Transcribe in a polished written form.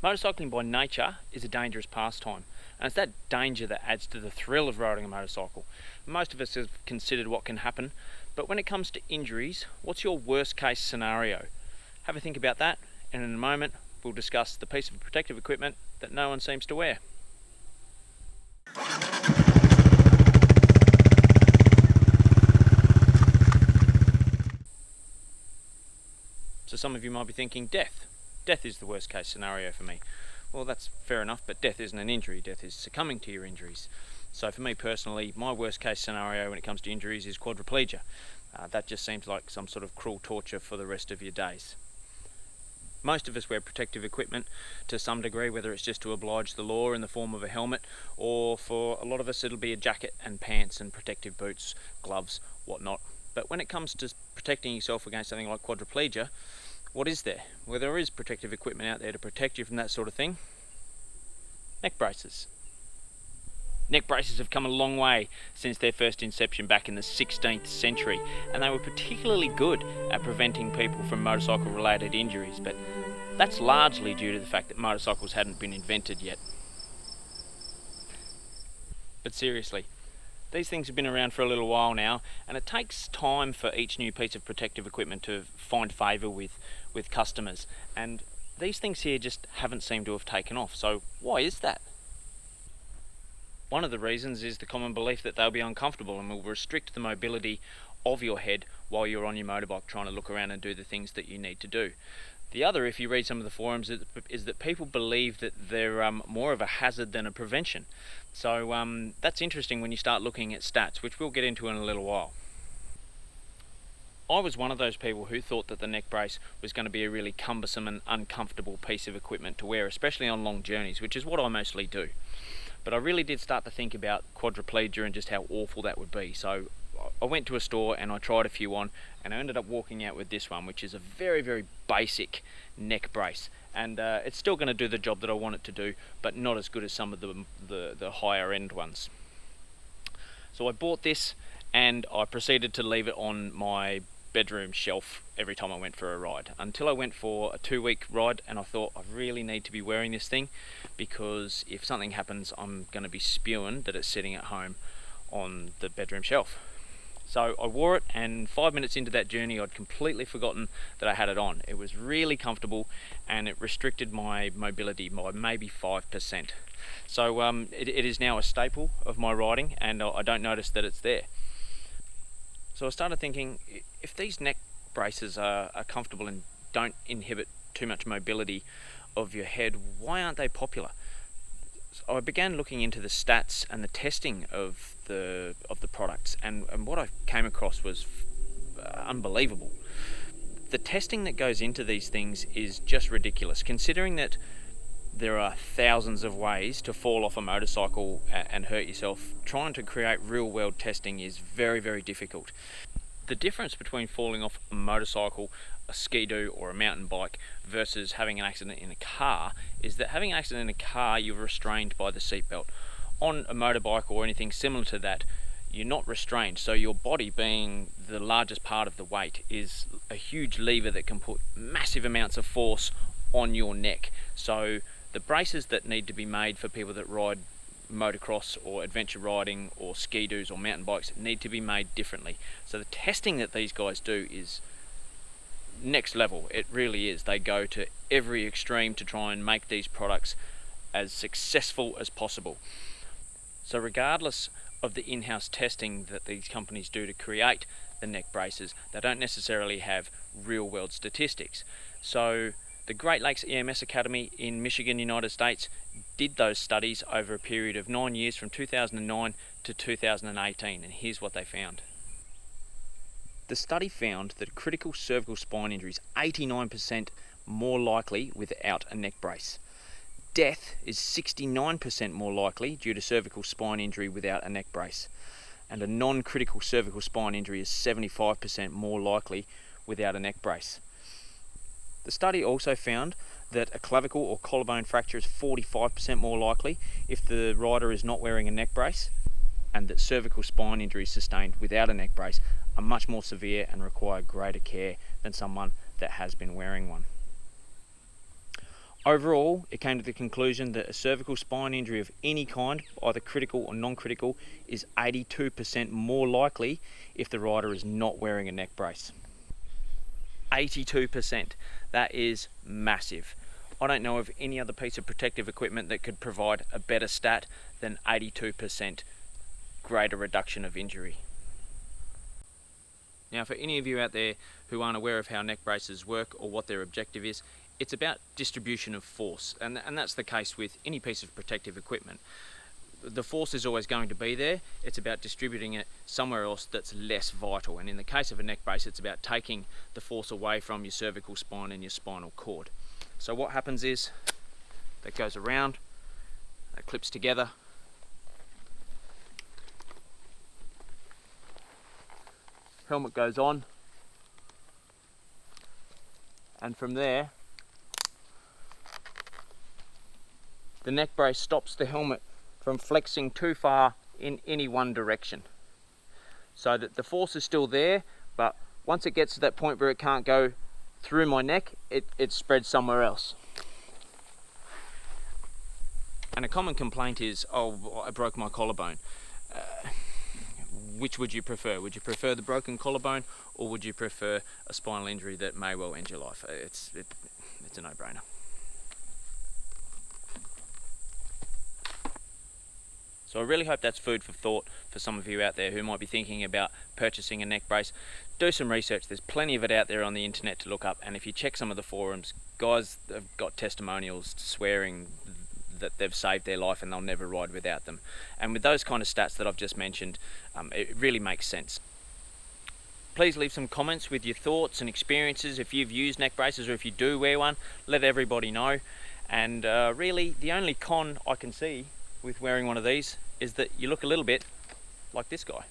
Motorcycling by nature is a dangerous pastime, and it's that danger that adds to the thrill of riding a motorcycle. Most of us have considered what can happen, but when it comes to injuries, what's your worst case scenario? Have a think about that, and in a moment we'll discuss the piece of protective equipment that no one seems to wear. So some of you might be thinking, death. Death is the worst case scenario for me. Well, that's fair enough, but death isn't an injury. Death is succumbing to your injuries. So for me personally, my worst case scenario when it comes to injuries is quadriplegia. That just seems like some sort of cruel torture for the rest of your days. Most of us wear protective equipment to some degree, whether it's just to oblige the law in the form of a helmet, or for a lot of us it'll be a jacket and pants and protective boots, gloves, whatnot. But when it comes to protecting yourself against something like quadriplegia, what is there? Well, there is protective equipment out there to protect you from that sort of thing. Neck braces. Neck braces have come a long way since their first inception back in the 16th century, and they were particularly good at preventing people from motorcycle related injuries, but that's largely due to the fact that motorcycles hadn't been invented yet. But seriously, these things have been around for a little while now, and it takes time for each new piece of protective equipment to find favour with customers, and these things here just haven't seemed to have taken off. So why is that? One of the reasons is the common belief that they'll be uncomfortable and will restrict the mobility of your head while you're on your motorbike trying to look around and do the things that you need to do. The other, if you read some of the forums, is that people believe that they're more of a hazard than a prevention. So that's interesting when you start looking at stats, which we'll get into in a little while. I was one of those people who thought that the neck brace was going to be a really cumbersome and uncomfortable piece of equipment to wear, especially on long journeys, which is what I mostly do. But I really did start to think about quadriplegia and just how awful that would be. So I went to a store and I tried a few on, and I ended up walking out with this one, which is a very, very basic neck brace. And it's still going to do the job that I want it to do, but not as good as some of the higher end ones. So I bought this and I proceeded to leave it on my bedroom shelf every time I went for a ride, until I went for a 2-week ride, and I thought I really need to be wearing this thing, because if something happens I'm going to be spewing that it's sitting at home on the bedroom shelf. So I wore it, and 5 minutes into that journey I'd completely forgotten that I had it on. It was really comfortable and it restricted my mobility by maybe 5%. So it is now a staple of my riding, and I don't notice that it's there. So I started thinking, if these neck braces are comfortable and don't inhibit too much mobility of your head, why aren't they popular? So I began looking into the stats and the testing of the products, and what I came across was unbelievable. The testing that goes into these things is just ridiculous, considering that there are thousands of ways to fall off a motorcycle and hurt yourself. Trying to create real-world testing is very, very difficult. The difference between falling off a motorcycle, a ski-doo or a mountain bike versus having an accident in a car is that having an accident in a car, you're restrained by the seatbelt. On a motorbike or anything similar to that, you're not restrained, so your body, being the largest part of the weight, is a huge lever that can put massive amounts of force on your neck. So the braces that need to be made for people that ride motocross or adventure riding or ski-doos or mountain bikes need to be made differently. So the testing that these guys do is next level. It really is. They go to every extreme to try and make these products as successful as possible. So regardless of the in-house testing that these companies do to create the neck braces, they don't necessarily have real-world statistics. So the Great Lakes EMS Academy in Michigan, United States, did those studies over a period of 9 years from 2009 to 2018, and here's what they found. The study found that critical cervical spine injury is 89% more likely without a neck brace. Death is 69% more likely due to cervical spine injury without a neck brace. And a non-critical cervical spine injury is 75% more likely without a neck brace. The study also found that a clavicle or collarbone fracture is 45% more likely if the rider is not wearing a neck brace, and that cervical spine injuries sustained without a neck brace are much more severe and require greater care than someone that has been wearing one. Overall, it came to the conclusion that a cervical spine injury of any kind, either critical or non-critical, is 82% more likely if the rider is not wearing a neck brace. 82%. That is massive. I don't know of any other piece of protective equipment that could provide a better stat than 82% greater reduction of injury. Now, for any of you out there who aren't aware of how neck braces work or what their objective is, it's about distribution of force, and that's the case with any piece of protective equipment. The force is always going to be there. It's about distributing it somewhere else that's less vital, and in the case of a neck brace, it's about taking the force away from your cervical spine and your spinal cord. So what happens is that goes around, that clips together, helmet goes on, and from there the neck brace stops the helmet from flexing too far in any one direction, so that the force is still there, but once it gets to that point where it can't go through my neck, it spreads somewhere else. And a common complaint is, oh, I broke my collarbone. Which would you prefer? Would you prefer the broken collarbone, or would you prefer a spinal injury that may well end your life? It's a no-brainer. So I really hope that's food for thought for some of you out there who might be thinking about purchasing a neck brace. Do some research. There's plenty of it out there on the internet to look up, and if you check some of the forums, guys have got testimonials swearing that they've saved their life and they'll never ride without them. And with those kind of stats that I've just mentioned, it really makes sense. Please leave some comments with your thoughts and experiences. If you've used neck braces or if you do wear one, let everybody know. And really, the only con I can see with wearing one of these is that you look a little bit like this guy.